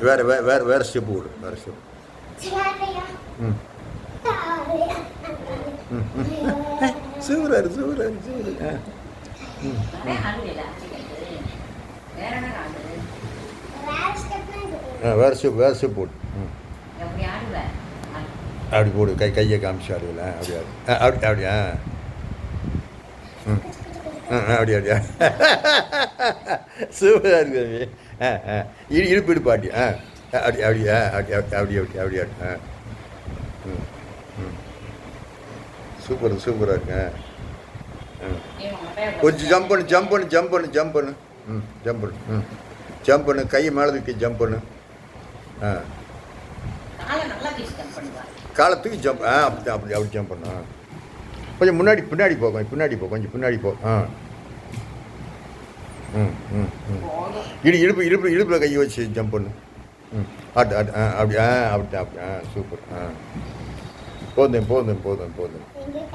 வேறு ஸ்டெப்பு கொடு, வேறு ஸ்டெப். ம் ம் சூப்பராரு சூப்பராரு சூப்பர். ம் வேறு ஸ்டெப் போடு. ம் அப்படி போடு, கையை காமிச்சு ஆடுவில்ல, அப்படியா அப்படி அப்படியா. ம் அப்படியா சூப்பராக இருக்கு தம்பி. இடுப்பு இடுப்பாட்டி. அப்படி அப்படியா அப்படி ம் ம் சூப்பராக இருக்கு. கொஞ்சம் ஜம்ப் பண்ணு. ம் ஜம்ப் பண்ணு, கையை மேலே தூக்கி ஜம்ப் பண்ணு. காலத்துக்கு ஜம்ப். அப்படி ஜம்ப் பண்ணு. கொஞ்சம் பின்னாடி போ, கொஞ்சம் பின்னாடி போ. இடுப்பில் கையை வச்சு ஜம்ப் பண்ணு. அப்படி சூப்பர். போதும்.